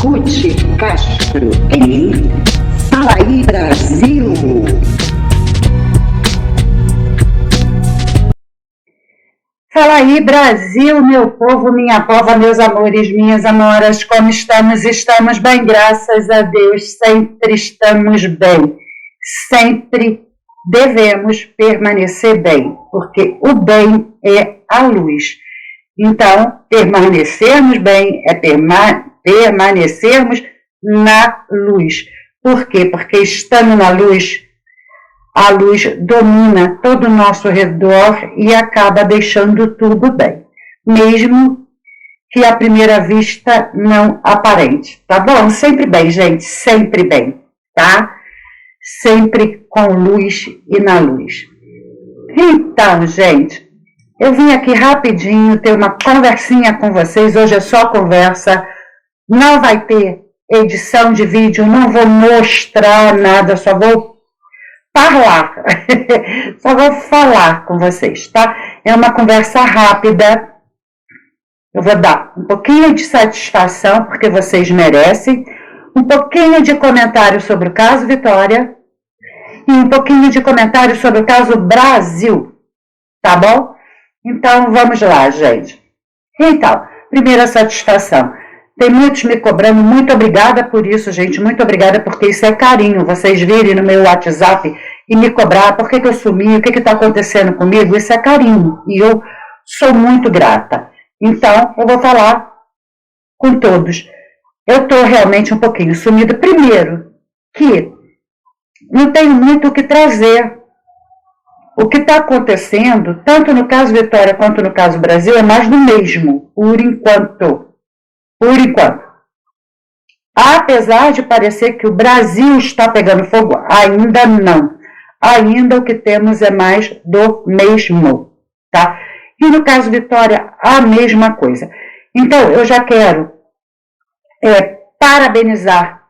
Ruth Castro em Fala aí Brasil. Fala aí Brasil, meu povo, minha pova, meus amores, minhas amoras, como estamos? Estamos bem, graças a Deus, sempre estamos bem, sempre devemos permanecer bem, porque o bem é a luz. Então, permanecermos bem é permanecermos na luz. Por quê? Porque estando na luz, a luz domina todo o nosso redor e acaba deixando tudo bem, mesmo que à primeira vista não aparente, tá bom? Sempre bem, gente, sempre bem, tá? Sempre com luz e na luz. Então, gente, eu vim aqui rapidinho ter uma conversinha com vocês, hoje é só conversa, não vai ter edição de vídeo, não vou mostrar nada, só vou falar, só vou falar com vocês, tá? É uma conversa rápida, eu vou dar um pouquinho de satisfação, porque vocês merecem, um pouquinho de comentário sobre o caso Vitória e um pouquinho de comentário sobre o caso Brasil, tá bom? Então, vamos lá, gente. Então, primeira satisfação. Tem muitos me cobrando, muito obrigada por isso, gente, muito obrigada, porque isso é carinho, vocês virem no meu WhatsApp e me cobrar, por que eu sumi, o que está acontecendo comigo, isso é carinho, e eu sou muito grata. Então, eu vou falar com todos. Eu estou realmente um pouquinho sumida, primeiro, que não tenho muito o que trazer. O que está acontecendo, tanto no caso Vitória quanto no caso Brasil, é mais do mesmo, por enquanto. Por enquanto. Apesar de parecer que o Brasil está pegando fogo, ainda não. Ainda o que temos é mais do mesmo, tá? E no caso Vitória, a mesma coisa. Então, eu já quero parabenizar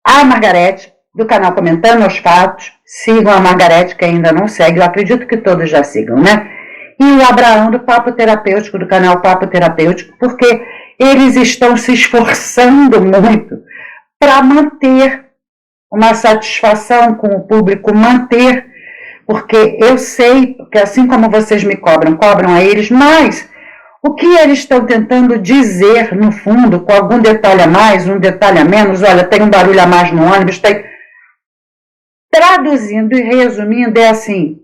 a Margarete, do canal Comentando os Fatos. Sigam a Margarete, que ainda não segue, eu acredito que todos já sigam, né? E o Abraão, do Papo Terapêutico, do canal Papo Terapêutico, porque eles estão se esforçando muito para manter uma satisfação com o público, manter, porque eu sei que assim como vocês me cobram a eles, mas o que eles estão tentando dizer, no fundo, com algum detalhe a mais, um detalhe a menos, olha, tem um barulho a mais no ônibus, tem... Traduzindo e resumindo, é assim,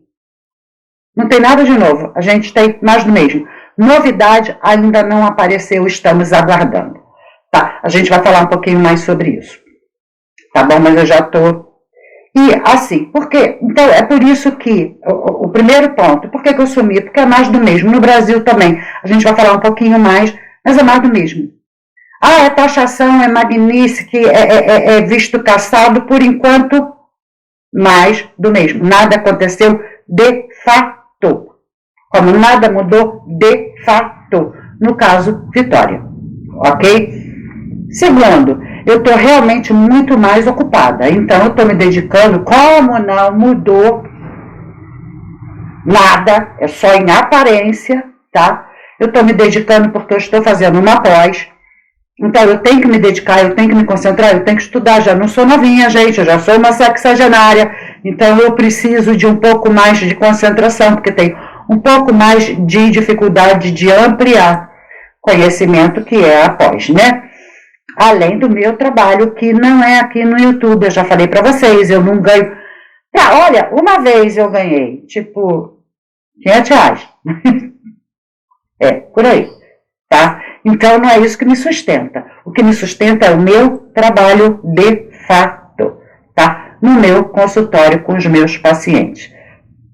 não tem nada de novo, a gente tem mais do mesmo. Novidade ainda não apareceu, estamos aguardando. Tá, a gente vai falar um pouquinho mais sobre isso. Tá bom, mas eu já estou... E assim, por quê? Então, é por isso que, o primeiro ponto, por que eu sumi? Porque é mais do mesmo. No Brasil também, a gente vai falar um pouquinho mais, mas é mais do mesmo. Ah, é taxação, é magnífico, é visto caçado, por enquanto... mais do mesmo. Nada aconteceu de fato. Como nada mudou de fato. No caso, Vitória. Ok? Segundo, eu estou realmente muito mais ocupada. Então, eu estou me dedicando, como não mudou nada, é só em aparência, tá? Eu estou me dedicando porque eu estou fazendo uma pós. Então, eu tenho que me dedicar, eu tenho que me concentrar, eu tenho que estudar. Já não sou novinha, gente, eu já sou uma sexagenária. Então, eu preciso de um pouco mais de concentração, porque tem um pouco mais de dificuldade de ampliar conhecimento, que é a pós, né? Além do meu trabalho, que não é aqui no YouTube. Eu já falei para vocês, eu não ganho... olha, uma vez eu ganhei, tipo, R$500. Por aí, tá? Então, não é isso que me sustenta. O que me sustenta é o meu trabalho de fato, tá? No meu consultório com os meus pacientes.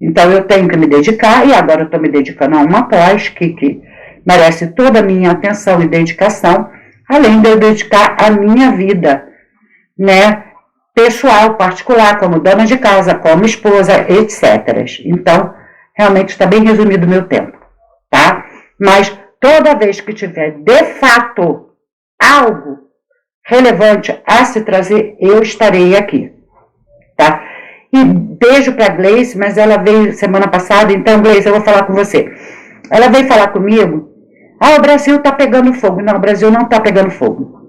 Então, eu tenho que me dedicar, e agora eu estou me dedicando a uma pós que merece toda a minha atenção e dedicação, além de eu dedicar a minha vida, né? Pessoal, particular, como dona de casa, como esposa, etc. Então, realmente está bem resumido o meu tempo, tá? Mas... toda vez que tiver, de fato, algo relevante a se trazer, eu estarei aqui, tá? E beijo para a Gleice, mas ela veio semana passada, então, Gleice, eu vou falar com você. Ela veio falar comigo, o Brasil está pegando fogo. Não, o Brasil não está pegando fogo.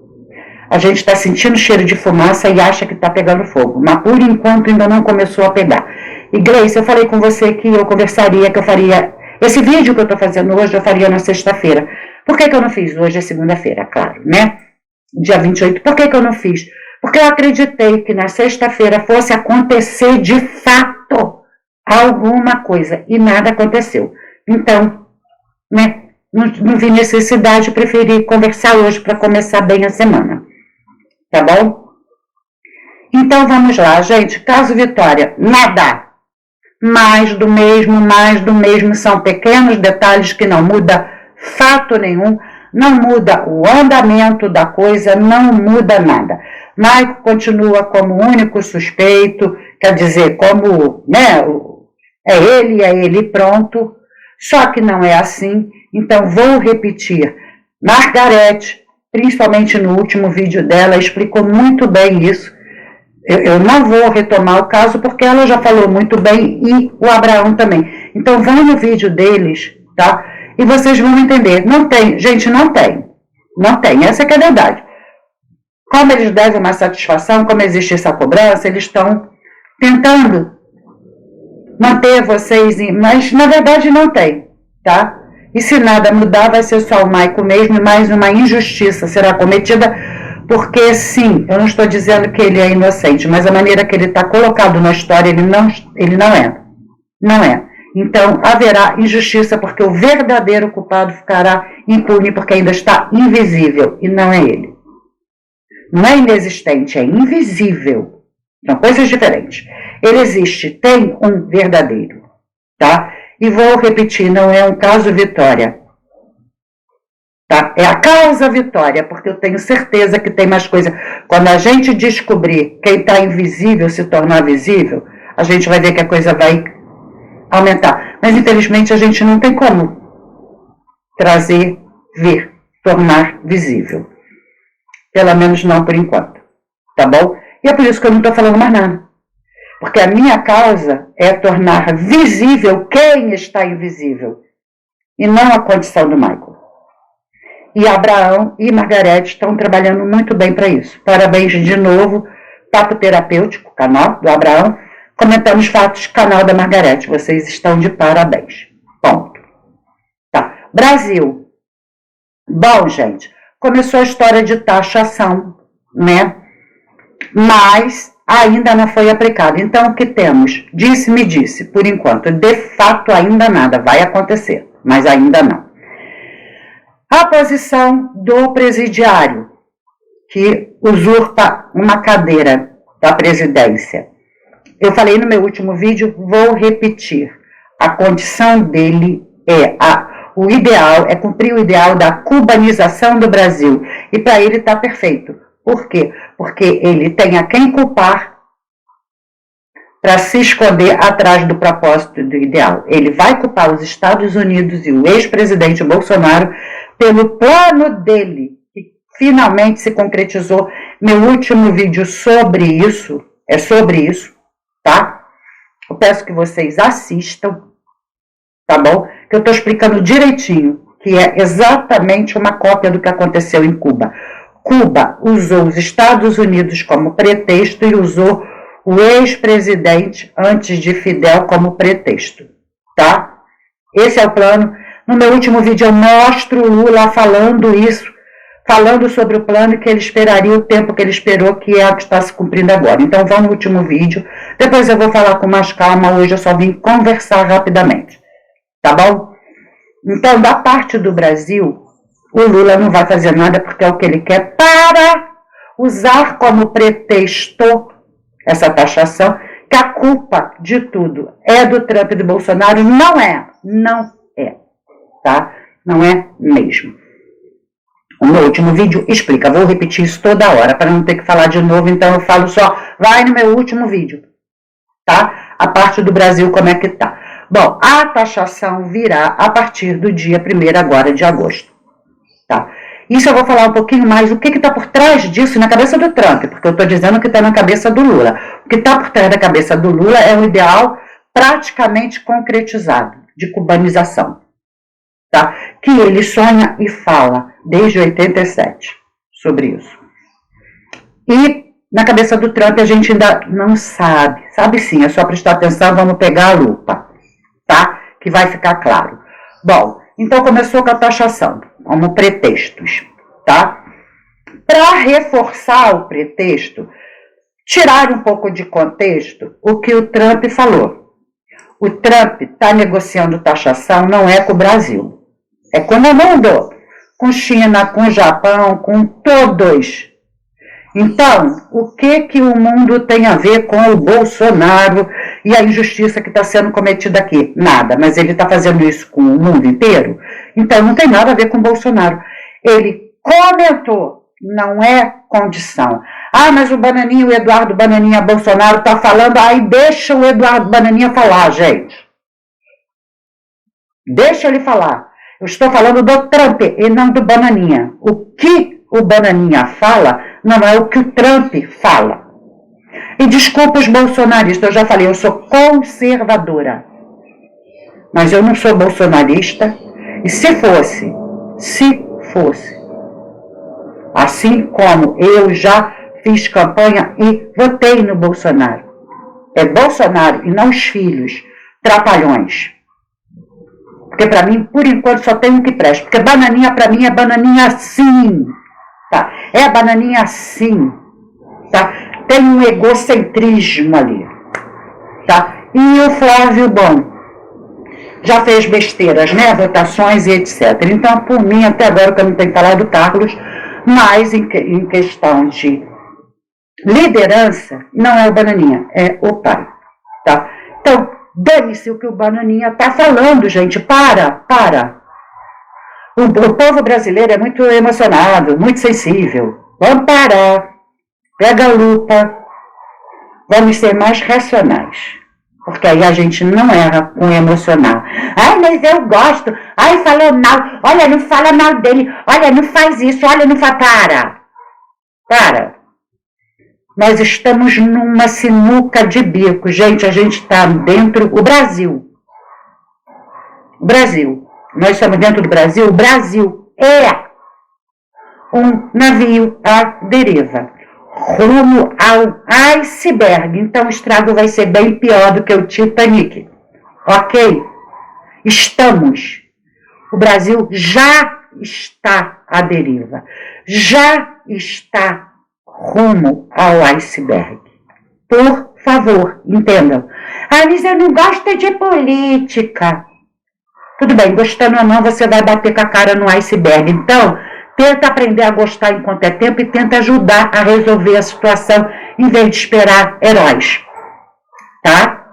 A gente está sentindo cheiro de fumaça e acha que está pegando fogo, mas por enquanto ainda não começou a pegar. E Gleice, eu falei com você que eu conversaria, que eu faria... Esse vídeo que eu estou fazendo hoje eu faria na sexta-feira. Por que eu não fiz? Hoje é segunda-feira, claro, né? Dia 28. Por que eu não fiz? Porque eu acreditei que na sexta-feira fosse acontecer de fato alguma coisa e nada aconteceu. Então, né, não vi necessidade, preferi conversar hoje para começar bem a semana. Tá bom? Então vamos lá, gente. Caso Vitória, nada. Mais do mesmo, são pequenos detalhes que não muda fato nenhum, não muda o andamento da coisa, não muda nada. Maico continua como único suspeito, quer dizer, como, né, é ele, pronto, só que não é assim, então vou repetir. Margarete, principalmente no último vídeo dela, explicou muito bem isso. Eu não vou retomar o caso porque ela já falou muito bem e o Abraão também. Então vão no vídeo deles, tá? E vocês vão entender. Não tem, gente, não tem. Não tem, essa que é a verdade. Como eles devem uma satisfação, como existe essa cobrança, eles estão tentando manter vocês, mas na verdade não tem, tá? E se nada mudar, vai ser só o Maico mesmo e mais uma injustiça será cometida, porque sim, eu não estou dizendo que ele é inocente, mas a maneira que ele está colocado na história, ele não é. Não é. Então, haverá injustiça, porque o verdadeiro culpado ficará impune, porque ainda está invisível, e não é ele. Não é inexistente, é invisível. São coisas diferentes. Ele existe, tem um verdadeiro, tá? E vou repetir, não é um caso Vitória. Tá? É a causa Vitória, porque eu tenho certeza que tem mais coisa. Quando a gente descobrir quem está invisível se tornar visível, a gente vai ver que a coisa vai aumentar. Mas, infelizmente, a gente não tem como trazer, ver, tornar visível. Pelo menos não por enquanto. Tá bom? E é por isso que eu não estou falando mais nada. Porque a minha causa é tornar visível quem está invisível. E não a condição do Michael. E Abraão e Margarete estão trabalhando muito bem para isso. Parabéns de novo, Papo Terapêutico, canal do Abraão. Comentamos fatos, canal da Margarete. Vocês estão de parabéns. Ponto. Tá. Brasil. Bom, gente, começou a história de taxação, né? Mas ainda não foi aplicado. Então, o que temos? Disse-me disse, por enquanto. De fato, ainda nada. Vai acontecer, mas ainda não. A posição do presidiário, que usurpa uma cadeira da presidência. Eu falei no meu último vídeo, vou repetir. A condição dele o ideal, é cumprir o ideal da cubanização do Brasil. E para ele está perfeito. Por quê? Porque ele tem a quem culpar para se esconder atrás do propósito do ideal. Ele vai culpar os Estados Unidos e o ex-presidente Bolsonaro pelo plano dele, que finalmente se concretizou. Meu último vídeo sobre isso, tá? Eu peço que vocês assistam, tá bom? Que eu estou explicando direitinho, que é exatamente uma cópia do que aconteceu em Cuba. Cuba usou os Estados Unidos como pretexto e usou o ex-presidente antes de Fidel como pretexto, tá? Esse é o plano. No meu último vídeo eu mostro o Lula falando isso, falando sobre o plano e que ele esperaria o tempo que ele esperou, que é o que está se cumprindo agora. Então vamos no último vídeo, depois eu vou falar com mais calma, hoje eu só vim conversar rapidamente, tá bom? Então, da parte do Brasil, o Lula não vai fazer nada porque é o que ele quer para usar como pretexto essa taxação, que a culpa de tudo é do Trump e do Bolsonaro. Não é, tá? Não é mesmo. O meu último vídeo explica, vou repetir isso toda hora para não ter que falar de novo, então eu falo só, vai no meu último vídeo, tá? A parte do Brasil, como é que tá? Bom, a taxação virá a partir do dia 1º agora de agosto, tá? Isso eu vou falar um pouquinho mais, o que está por trás disso na cabeça do Trump, porque eu estou dizendo que está na cabeça do Lula. O que está por trás da cabeça do Lula é um ideal praticamente concretizado de cubanização, tá? Que ele sonha e fala desde 87 sobre isso. E na cabeça do Trump a gente ainda não sabe. Sabe sim, é só prestar atenção, vamos pegar a lupa, tá? Que vai ficar claro. Bom, então começou com a taxação, como pretextos, tá? Para reforçar o pretexto, tirar um pouco de contexto o que o Trump falou. O Trump está negociando taxação, não é com o Brasil, é com o mundo, com China, com Japão, com todos. Então, o que o mundo tem a ver com o Bolsonaro e a injustiça que está sendo cometida aqui? Nada, mas ele está fazendo isso com o mundo inteiro, então não tem nada a ver com o Bolsonaro. Ele comentou, não é condição. Ah, mas o Bananinha, o Eduardo Bananinha Bolsonaro está falando, aí deixa o Eduardo Bananinha falar, gente. Deixa ele falar. Eu estou falando do Trump e não do Bananinha. O que o Bananinha fala não é o que o Trump fala. E desculpa os bolsonaristas, eu já falei, eu sou conservadora. Mas eu não sou bolsonarista. E se fosse, assim como eu já fiz campanha e votei no Bolsonaro. É Bolsonaro e não os filhos, trapalhões. Porque para mim, por enquanto, só tem um que presta. Porque Bananinha, para mim, é Bananinha sim. Tá? É Bananinha sim. Tá? Tem um egocentrismo ali. Tá? E o Flávio, bom, já fez besteiras, né? Votações e etc. Então, por mim, até agora, que eu não tenho falado do Carlos, mas em questão de liderança, não é o Bananinha, é o pai. Tá? Então, dane-se o que o Bananinha está falando, gente. Para. O povo brasileiro é muito emocionado, muito sensível. Vamos parar. Pega a lupa. Vamos ser mais racionais. Porque aí a gente não erra com emocional. Ai, mas eu gosto. Ai, falou mal. Olha, não fala mal dele. Olha, não faz isso. Olha, não faz... Para. Nós estamos numa sinuca de bico. Gente, a gente está dentro... O Brasil. Nós estamos dentro do Brasil. O Brasil é um navio à deriva. Rumo ao iceberg. Então o estrago vai ser bem pior do que o Titanic. Ok? Estamos. O Brasil já está à deriva. Já está rumo ao iceberg. Por favor, entendam. Ah, mas eu não gosto de política. Tudo bem, gostando ou não, você vai bater com a cara no iceberg. Então, tenta aprender a gostar enquanto é tempo e tenta ajudar a resolver a situação em vez de esperar heróis. Tá?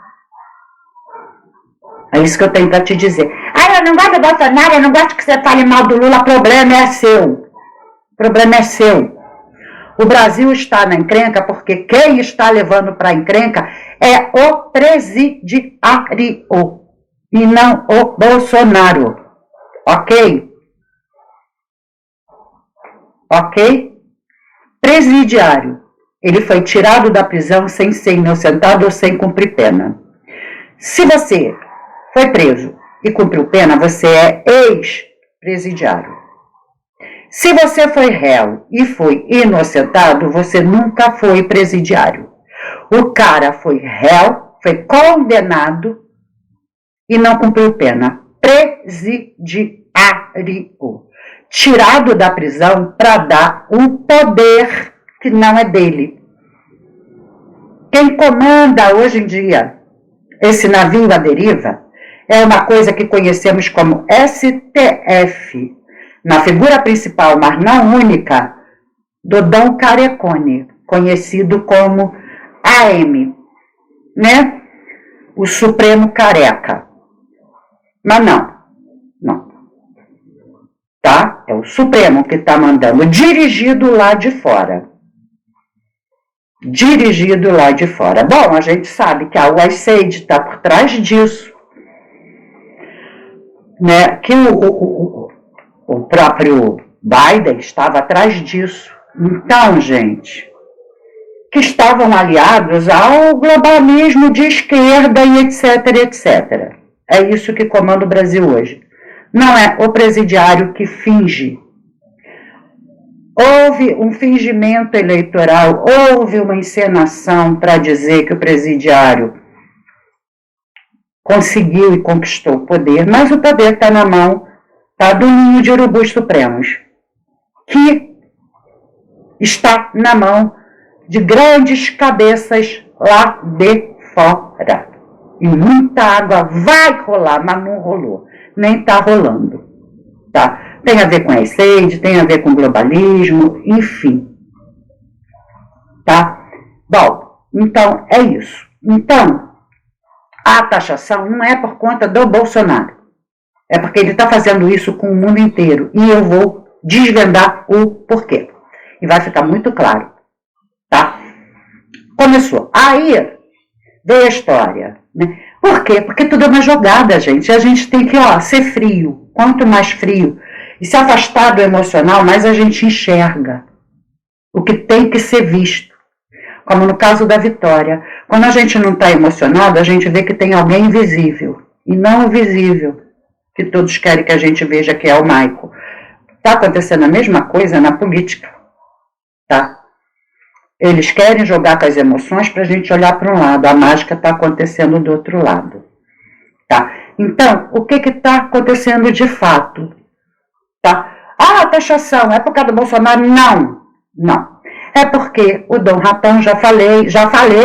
É isso que eu tenho para te dizer. Ah, eu não gosto do Bolsonaro, eu não gosto que você fale mal do Lula, o problema é seu. O Brasil está na encrenca porque quem está levando para a encrenca é o presidiário e não o Bolsonaro. Ok? Presidiário. Ele foi tirado da prisão sem ser inocentado ou sem cumprir pena. Se você foi preso e cumpriu pena, você é ex-presidiário. Se você foi réu e foi inocentado, você nunca foi presidiário. O cara foi réu, foi condenado e não cumpriu pena. Presidiário. Tirado da prisão para dar um poder que não é dele. Quem comanda hoje em dia esse navio à deriva é uma coisa que conhecemos como STF, na figura principal, mas não única, Dodão Carecone, conhecido como AM, né? O Supremo Careca. Mas não. Tá? É o Supremo que está mandando, dirigido lá de fora. Bom, a gente sabe que a USAID está por trás disso, né? Que o próprio Biden estava atrás disso. Então, gente, que estavam aliados ao globalismo de esquerda e etc. É isso que comanda o Brasil hoje. Não é o presidiário que finge. houve um fingimento eleitoral, houve uma encenação para dizer que o presidiário conseguiu e conquistou o poder, mas o poder está na mão do ninho de urubus supremos, que está na mão de grandes cabeças lá de fora. E muita água vai rolar, mas não rolou, nem está rolando. Tá? Tem a ver com a ESEID, tem a ver com globalismo, enfim. Tá? Bom, então é isso. Então, a taxação não é por conta do Bolsonaro. É porque ele está fazendo isso com o mundo inteiro. E eu vou desvendar o porquê. E vai ficar muito claro. Tá? Começou. Aí veio a história. Né? Por quê? Porque tudo é uma jogada, gente. A gente tem que ser frio. Quanto mais frio e se afastar do emocional, mais a gente enxerga o que tem que ser visto. Como no caso da Vitória. Quando a gente não está emocionado, a gente vê que tem alguém invisível. E não o visível, que todos querem que a gente veja, que é o Maico. Está acontecendo a mesma coisa na política. Tá? Eles querem jogar com as emoções para a gente olhar para um lado. A mágica está acontecendo do outro lado. Tá? Então, o que está acontecendo de fato? Tá? A taxação é por causa do Bolsonaro? Não, não. É porque o Dom Ratão, já falei,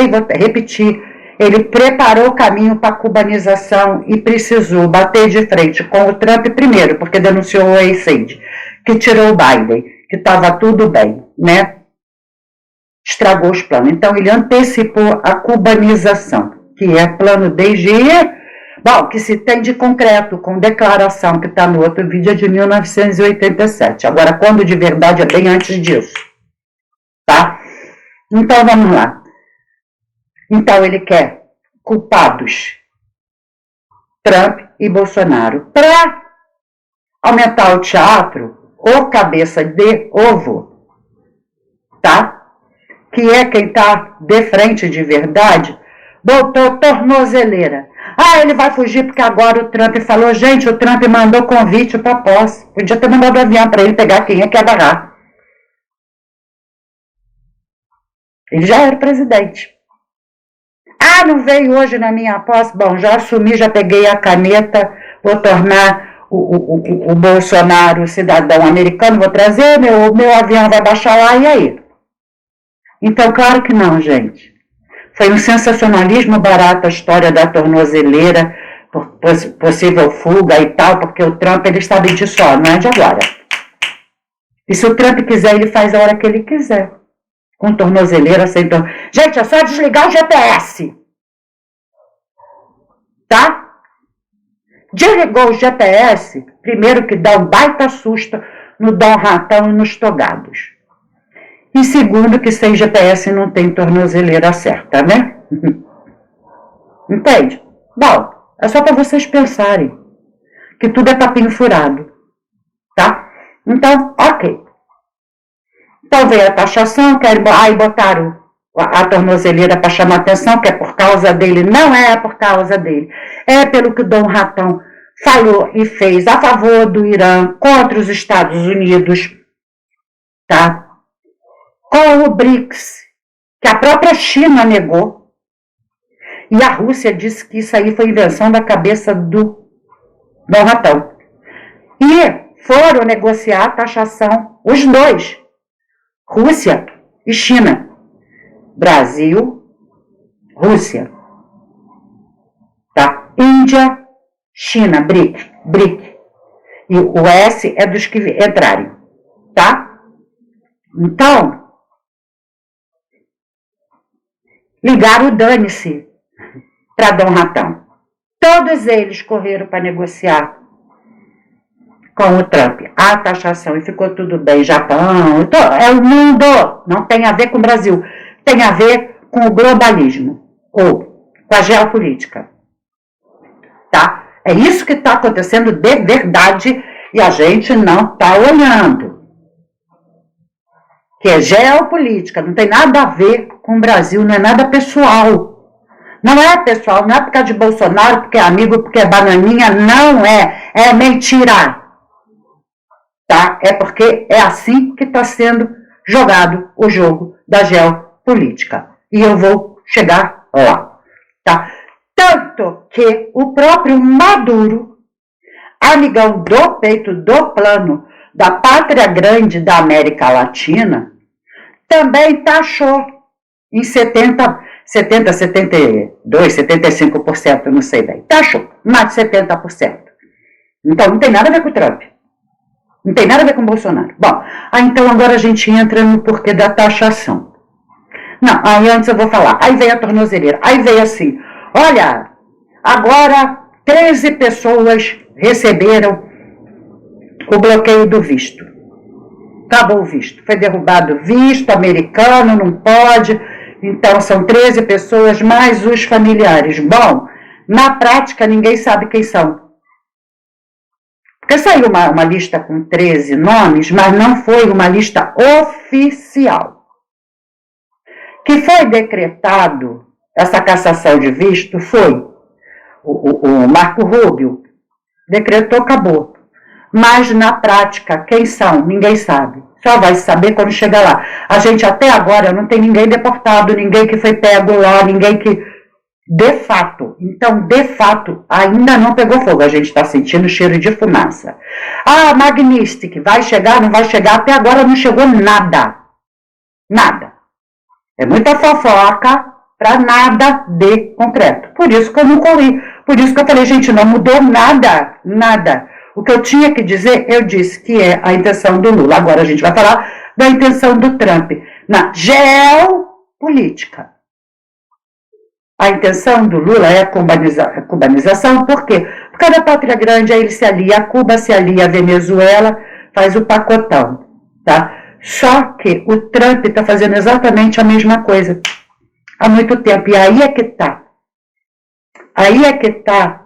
vou repetir, ele preparou o caminho para a cubanização e precisou bater de frente com o Trump primeiro, porque denunciou o ESEID, que tirou o Biden, que estava tudo bem, né? Estragou os planos. Então, ele antecipou a cubanização, que é plano desde... Bom, que se tem de concreto, com declaração, que está no outro vídeo, é de 1987. Agora, quando de verdade é bem antes disso. Tá? Então, vamos lá. Então, ele quer culpados, Trump e Bolsonaro, para aumentar o teatro, ou cabeça de ovo, tá? Que é quem está de frente de verdade, botou tornozeleira. Ele vai fugir porque agora o Trump falou, gente, o Trump mandou convite para posse. Podia ter mandado avião para ele pegar quem é que ia barrar. Ele já era presidente. Não veio hoje na minha posse? Bom, já assumi, já peguei a caneta, vou tornar o Bolsonaro cidadão americano, vou trazer, meu avião vai baixar lá, e aí? Então, claro que não, gente. Foi um sensacionalismo barato a história da tornozeleira, por possível fuga e tal, porque o Trump, ele sabe disso, não é de agora. E se o Trump quiser, ele faz a hora que ele quiser. Com tornozeleira, sem tornozeleira. Gente, é só desligar o GPS. Tá? Desligou o GPS, primeiro que dá um baita susto no Dom Ratão e nos togados. E segundo, que sem GPS não tem tornozeleira certa, né? Entende? Bom, é só para vocês pensarem que tudo é papinho furado, tá? Então, ok. Então veio a taxação, aí botaram a tornozeleira para chamar atenção, que é por causa dele. Não é por causa dele. É pelo que o Dom Ratão falou e fez a favor do Irã contra os Estados Unidos, tá? Com o BRICS, que a própria China negou, e a Rússia disse que isso aí foi invenção da cabeça do Dom Ratão. E foram negociar a taxação, os dois, Rússia e China. Brasil, Rússia. Tá? Índia, China, BRIC. E o S é dos que entrarem. Tá? Então, ligaram o dane-se para Dom Ratão. Todos eles correram para negociar com o Trump a taxação e ficou tudo bem. Japão, é o mundo, não tem a ver com o Brasil, tem a ver com o globalismo ou com a geopolítica. Tá? É isso que está acontecendo de verdade e a gente não está olhando. Que é geopolítica, não tem nada a ver com o Brasil, não é nada pessoal. Não é pessoal, não é por causa de Bolsonaro, porque é amigo, porque é bananinha, não é. É mentira. tá? É porque é assim que está sendo jogado o jogo da geopolítica. E eu vou chegar lá, tá? Tanto que o próprio Maduro, amigão do peito do plano da pátria grande da América Latina, também taxou em 72, 75%, não sei bem. Taxou mais de 70%. Então não tem nada a ver com o Trump. Não tem nada a ver com o Bolsonaro. Bom, então agora a gente entra no porquê da taxação. Não, aí antes eu vou falar. Aí veio a tornozeleira. Aí veio assim, olha, agora 13 pessoas receberam o bloqueio do visto. Acabou o visto. Foi derrubado o visto, americano, não pode. Então são 13 pessoas mais os familiares. Bom, na prática ninguém sabe quem são. Porque saiu uma lista com 13 nomes, mas não foi uma lista oficial. Que foi decretado, essa cassação de visto foi o Marco Rubio, decretou, acabou. Mas na prática, quem são? Ninguém sabe. Só vai saber quando chegar lá. A gente até agora não tem ninguém deportado, ninguém que foi pego lá, ninguém que... De fato, então, de fato, ainda não pegou fogo. A gente está sentindo cheiro de fumaça. Ah, Magnistic, vai chegar, não vai chegar? Até agora não chegou nada. Nada. É muita fofoca para nada de concreto. Por isso que eu não corri. Por isso que eu falei, gente, não mudou nada. Nada. O que eu tinha que dizer, eu disse que é a intenção do Lula. Agora a gente vai falar da intenção do Trump na geopolítica. A intenção do Lula é a cubanização, por quê? Por causa da pátria grande, aí ele se alia a Cuba, se alia a Venezuela, faz o pacotão, tá? Só que o Trump está fazendo exatamente a mesma coisa há muito tempo, e aí é que tá. Aí é que tá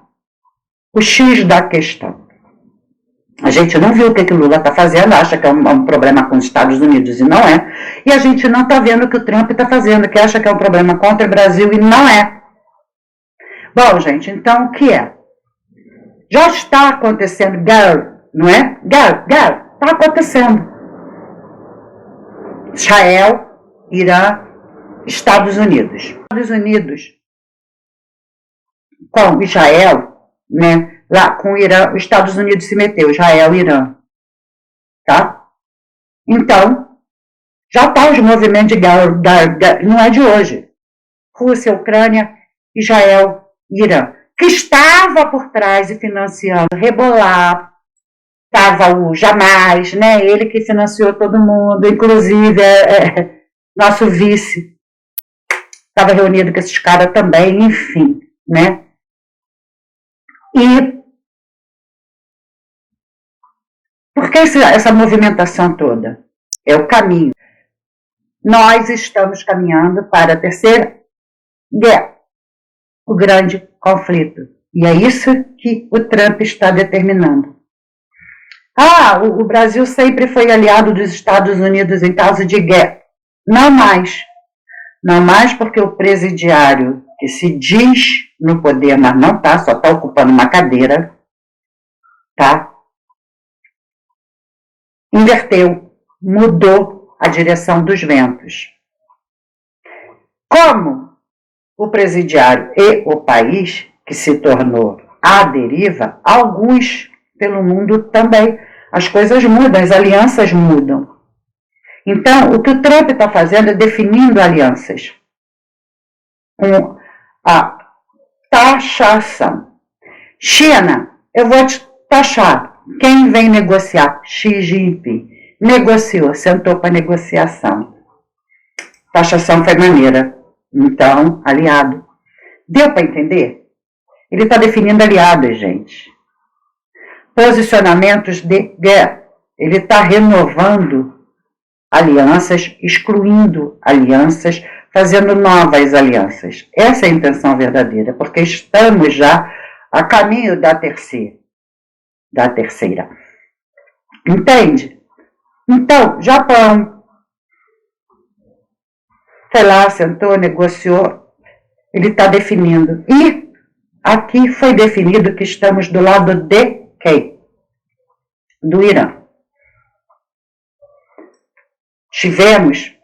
o X da questão. A gente não viu o que o Lula está fazendo, acha que é um problema com os Estados Unidos e não é. E a gente não está vendo o que o Trump está fazendo, que acha que é um problema contra o Brasil e não é. Bom, gente, então o que é? Já está acontecendo, não é? Está acontecendo. Israel, Irã, Estados Unidos. Estados Unidos com Israel, né? Lá com o Irã, os Estados Unidos se meteu, Israel e Irã. Tá? Então, já está os movimentos de guerra, não é de hoje. Rússia, Ucrânia, Israel e Irã. Que estava por trás e financiando, rebolar. Estava o Jamais, né? Ele que financiou todo mundo, inclusive nosso vice. Estava reunido com esses caras também, enfim, né? E por que essa movimentação toda? É o caminho. Nós estamos caminhando para a terceira guerra, o grande conflito. E é isso que o Trump está determinando. Ah, o Brasil sempre foi aliado dos Estados Unidos em caso de guerra. Não mais. Não mais porque o presidiário que se diz no poder, mas não está, só está ocupando uma cadeira, tá? Inverteu, mudou a direção dos ventos. Como o presidiário e o país, que se tornou à deriva, alguns pelo mundo também. As coisas mudam, as alianças mudam. Então, o que o Trump está fazendo é definindo alianças. Com a taxação. China, eu vou te taxar. Quem vem negociar? Xi Jinping. Negociou, sentou para negociação. Taxação foi maneira. Então, aliado. Deu para entender? Ele está definindo aliados, gente. Posicionamentos de guerra. Ele está renovando alianças, excluindo alianças, fazendo novas alianças. Essa é a intenção verdadeira, porque estamos já a caminho da terceira. Entende? Então, Japão foi lá, sentou, negociou, ele está definindo. E aqui foi definido que estamos do lado de quem? Do Irã. tivemos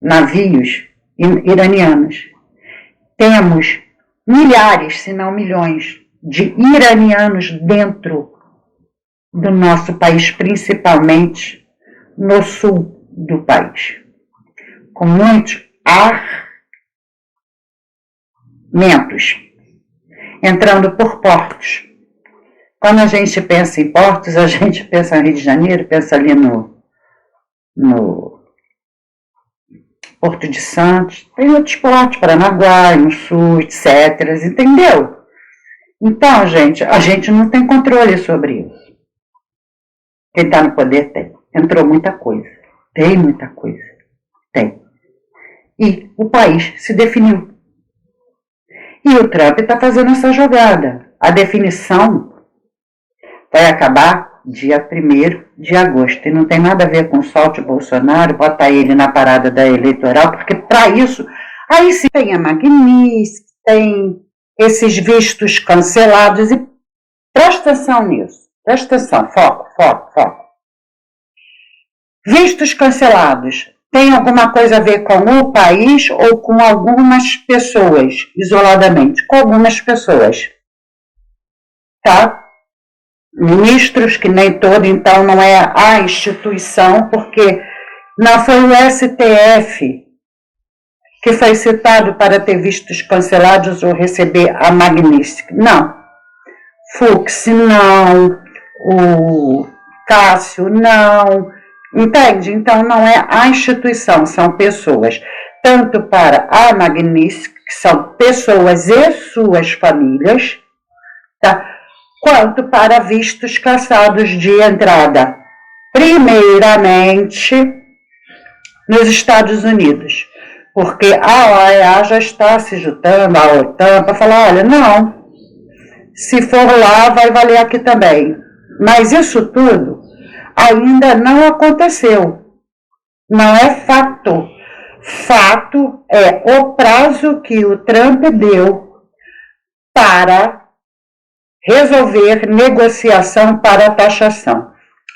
navios iranianos. Temos milhares, se não milhões, de iranianos dentro do nosso país, principalmente no sul do país, com muitos armentos entrando por portos. Quando a gente pensa em portos, a gente pensa em Rio de Janeiro, pensa ali no Porto de Santos, tem outros portos, Paranaguá, no sul, etc. Entendeu? Então, gente, a gente não tem controle sobre isso. Quem está no poder tem. Entrou muita coisa. Tem muita coisa. Tem. E o país se definiu. E o Trump está fazendo essa jogada. A definição vai acabar dia 1º de agosto. E não tem nada a ver com solte Bolsonaro, botar ele na parada da eleitoral, porque para isso, aí sim tem a Magnitsky, tem esses vistos cancelados. E presta atenção nisso. Presta atenção. Foco. Vistos cancelados. Tem alguma coisa a ver com o país ou com algumas pessoas, isoladamente? Com algumas pessoas. Tá? Ministros, que nem todo, então não é a instituição, porque não foi o STF que foi citado para ter vistos cancelados ou receber a Magnitsky. Não. Fux, não. O Cássio, não. Entende? Então não é a instituição, são pessoas. Tanto para a Magnitsky, que são pessoas e suas famílias, tá? Quanto para vistos caçados de entrada, primeiramente nos Estados Unidos, porque a OEA já está se juntando, a OTAN, para falar, olha, não, se for lá vai valer aqui também. Mas isso tudo ainda não aconteceu, não é fato. Fato é o prazo que o Trump deu para resolver negociação para a taxação.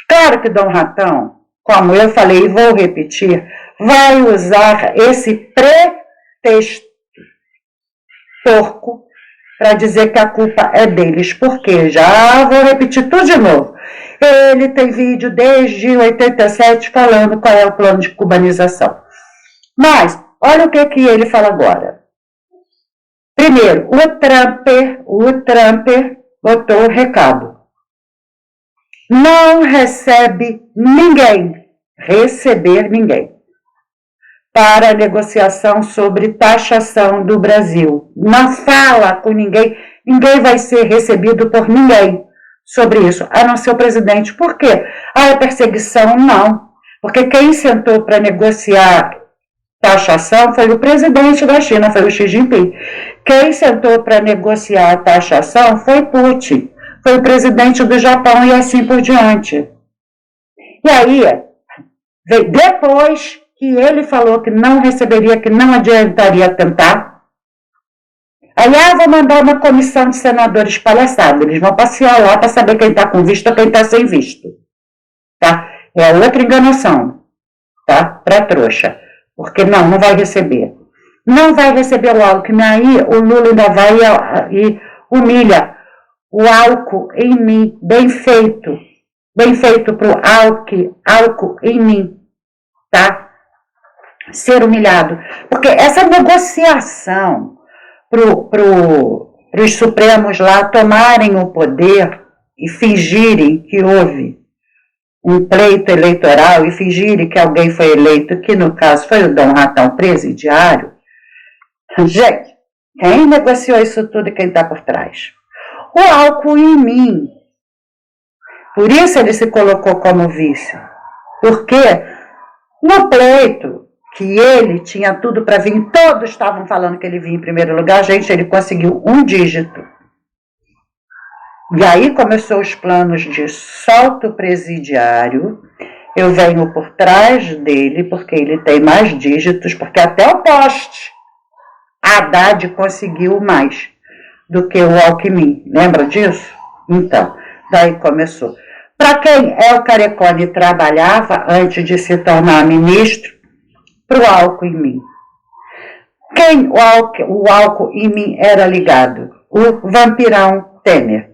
Claro que Dom Ratão, como eu falei e vou repetir, vai usar esse pretexto porco para dizer que a culpa é deles, porque já vou repetir tudo de novo. Ele tem vídeo desde 87 falando qual é o plano de cubanização. Mas, olha o que ele fala agora. Primeiro, o Trump botou o recado. Não recebe ninguém, receber ninguém, para a negociação sobre taxação do Brasil. Não fala com ninguém, ninguém vai ser recebido por ninguém sobre isso, a não ser o presidente. Por quê? A perseguição não, porque quem sentou para negociar taxação foi o presidente da China, foi o Xi Jinping. Quem sentou para negociar a taxação foi Putin, foi o presidente do Japão e assim por diante. E aí, depois que ele falou que não receberia, que não adiantaria tentar, aí vou mandar uma comissão de senadores palhaçada, eles vão passear lá para saber quem está com visto ou quem está sem visto. Tá? É outra enganação, tá? Para trouxa. Porque não vai receber. Não vai receber o Alckmin. Aí o Lula ainda vai e humilha o álcool em mim. Bem feito. Bem feito pro álcool em mim. Tá? Ser humilhado. Porque essa negociação para os Supremos lá tomarem o poder e fingirem que houve um pleito eleitoral e fingirem que alguém foi eleito, que no caso foi o Dom Ratão presidiário. Gente, quem negociou isso tudo e quem está por trás? O álcool em mim. Por isso ele se colocou como vice. Porque no pleito, que ele tinha tudo para vir, todos estavam falando que ele vinha em primeiro lugar, gente, ele conseguiu um dígito. E aí começou os planos de solto presidiário. Eu venho por trás dele, porque ele tem mais dígitos, porque até o poste Haddad conseguiu mais do que o Alckmin. Lembra disso? Então, daí começou. Para quem El Carecone trabalhava antes de se tornar ministro, para o álcool em mim. Quem o álcool em mim era ligado? O vampirão Temer.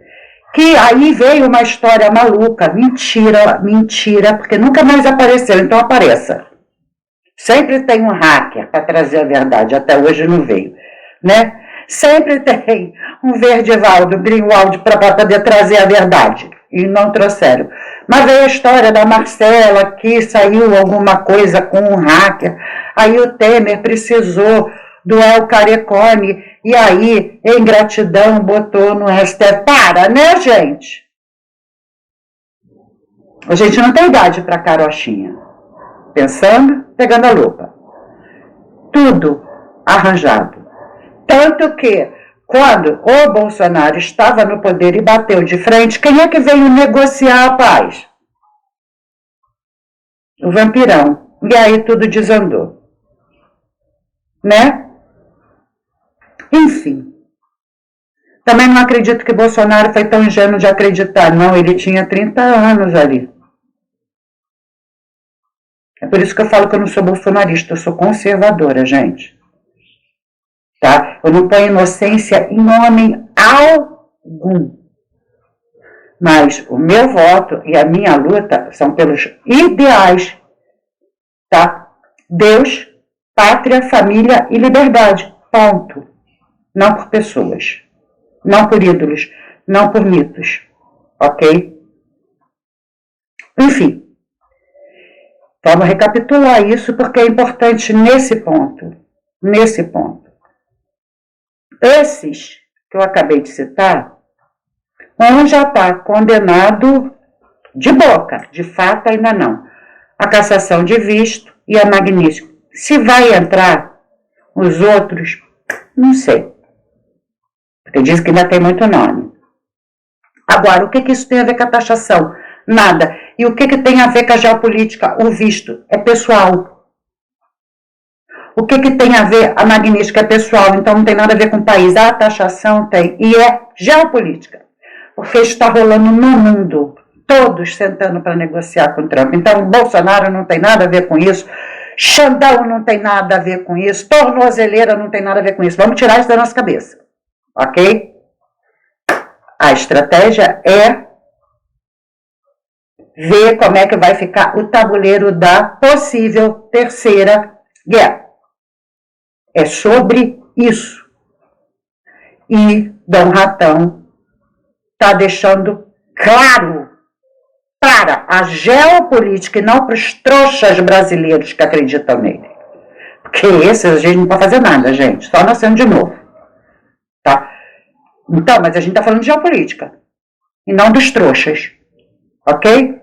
Que aí veio uma história maluca, mentira, porque nunca mais apareceu, então apareça. Sempre tem um hacker para trazer a verdade, até hoje não veio, né? Sempre tem um Verdivaldo, Greenwald para poder trazer a verdade, e não trouxeram. Mas veio a história da Marcela, que saiu alguma coisa com um hacker, aí o Temer precisou do El Carecone, e aí, em gratidão, botou no STF. Para, né, gente? A gente não tem idade para carochinha. Pensando, pegando a lupa. Tudo arranjado. Tanto que, quando o Bolsonaro estava no poder e bateu de frente, quem é que veio negociar a paz? O vampirão. E aí tudo desandou. Né? Enfim. Também não acredito que Bolsonaro foi tão ingênuo de acreditar. Não, ele tinha 30 anos ali. É por isso que eu falo que eu não sou bolsonarista, eu sou conservadora, gente. Tá? Eu não ponho inocência em homem algum. Mas o meu voto e a minha luta são pelos ideais. Tá? Deus, pátria, família e liberdade. Ponto. Não por pessoas. Não por ídolos. Não por mitos. Ok? Enfim. Vamos recapitular isso porque é importante nesse ponto. Nesse ponto. Esses que eu acabei de citar, um já está condenado de boca, de fato ainda não. A cassação de visto e a magnífica. Se vai entrar os outros, não sei. Porque diz que ainda tem muito nome. Agora, o que isso tem a ver com a taxação? Nada. E o que tem a ver com a geopolítica? O visto é pessoal. O que tem a ver a magnífica é pessoal, então não tem nada a ver com o país. A taxação tem, e é geopolítica. Porque está rolando no mundo, todos sentando para negociar com o Trump. Então, Bolsonaro não tem nada a ver com isso, Xandão não tem nada a ver com isso, tornozeleira não tem nada a ver com isso. Vamos tirar isso da nossa cabeça, ok? A estratégia é ver como é que vai ficar o tabuleiro da possível terceira guerra. É sobre isso. E Dom Ratão está deixando claro para a geopolítica e não para os trouxas brasileiros que acreditam nele. Porque esses a gente não pode fazer nada, gente. Só nascendo de novo. Tá? Então, mas a gente está falando de geopolítica. E não dos trouxas. Ok?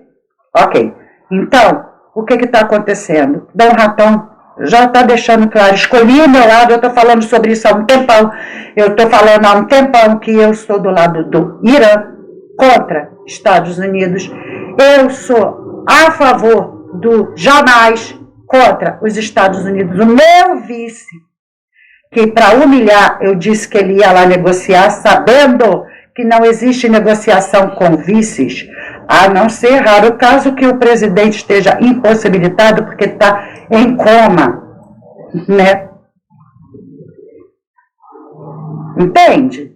Ok. Então, o que está acontecendo? Dom Ratão já está deixando claro. Escolhi o meu lado, eu estou falando sobre isso há um tempão. Eu estou falando há um tempão que eu sou do lado do Irã contra Estados Unidos. Eu sou a favor do jamais contra os Estados Unidos. O meu vice, que para humilhar, eu disse que ele ia lá negociar, sabendo que não existe negociação com vices, a não ser raro o caso que o presidente esteja impossibilitado porque está em coma, né? Entende?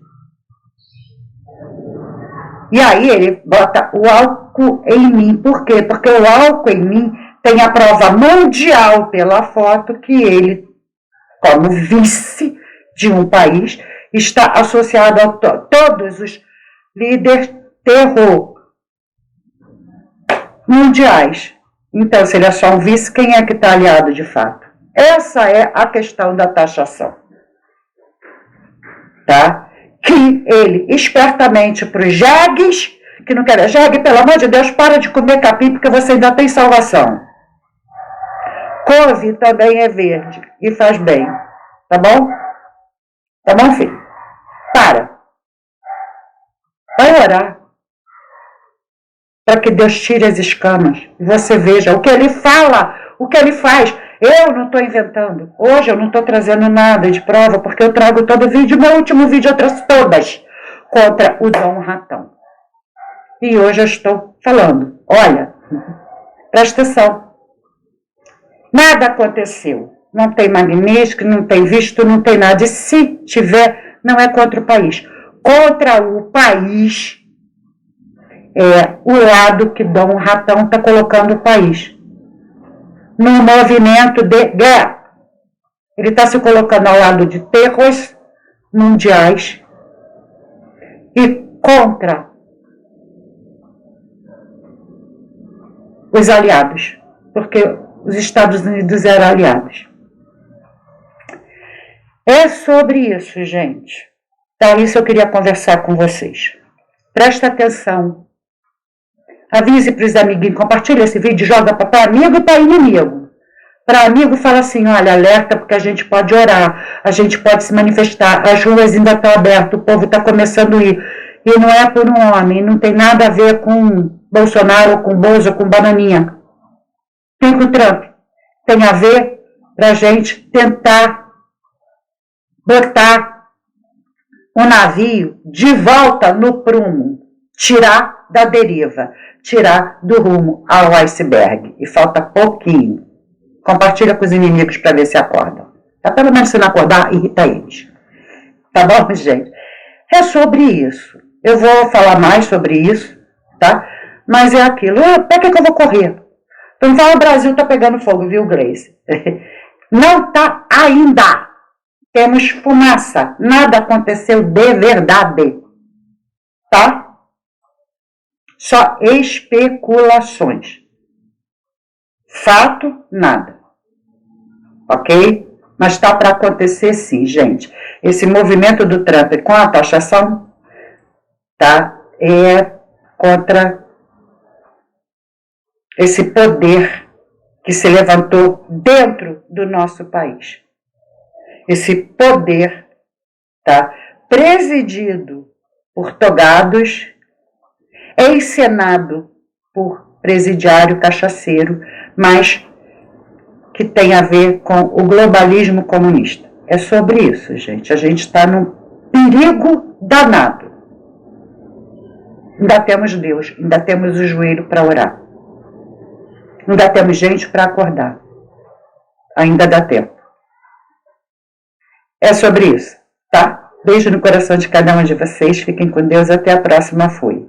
E aí ele bota o álcool em mim. Por quê? Porque o álcool em mim tem a prova mundial pela foto que ele, como vice de um país, está associado a todos os líderes terror mundiais. Então, se ele é só um vice, quem é que está aliado de fato? Essa é a questão da taxação. Tá? Que ele, espertamente para os jegues, que não querem jegue, pelo amor de Deus, para de comer capim, porque você ainda tem salvação. Couve também é verde e faz bem. Tá bom? Tá bom, filho? Para. Vai orar. Para que Deus tire as escamas. E você veja o que ele fala, o que ele faz. Eu não estou inventando. Hoje eu não estou trazendo nada de prova, porque eu trago todo vídeo. Meu último vídeo eu trouxe todas contra o Dom Ratão. E hoje eu estou falando, olha, presta atenção, nada aconteceu, não tem magnésio, não tem visto, não tem nada, e se tiver, não é contra o país. Contra o país é o lado que Dom Ratão está colocando o país. No movimento de guerra. Ele está se colocando ao lado de terros mundiais e contra os aliados, porque os Estados Unidos eram aliados. É sobre isso, gente. Tá, isso eu queria conversar com vocês. Presta atenção. Avise para os amiguinhos, compartilha esse vídeo, joga para amigo e para inimigo. Para amigo fala assim, olha, alerta porque a gente pode orar, a gente pode se manifestar, as ruas ainda estão abertas, o povo está começando a ir. E não é por um homem, não tem nada a ver com Bolsonaro, com Bozo, com Bananinha. Tem com o Trump. Tem a ver para a gente tentar botar o navio de volta no prumo, tirar da deriva, tirar do rumo ao iceberg. E falta pouquinho. Compartilha com os inimigos para ver se acordam. Tá? Pelo menos se não acordar, irrita eles. Tá bom, gente? É sobre isso. Eu vou falar mais sobre isso, tá? Mas é aquilo. Pra que eu vou correr? Então fala, o Brasil tá pegando fogo, viu, Grace? Não tá ainda. Temos fumaça. Nada aconteceu de verdade. Tá? Só especulações. Fato, nada. Ok? Mas está para acontecer sim, gente. Esse movimento do Trump com a taxação, tá? É contra esse poder que se levantou dentro do nosso país. Esse poder, tá? Presidido por togados, encenado por presidiário cachaceiro, mas que tem a ver com o globalismo comunista. É sobre isso, gente. A gente está num perigo danado. Ainda temos Deus, ainda temos o joelho para orar. Ainda temos gente para acordar. Ainda dá tempo. É sobre isso, tá? Beijo no coração de cada um de vocês. Fiquem com Deus. Até a próxima. Fui.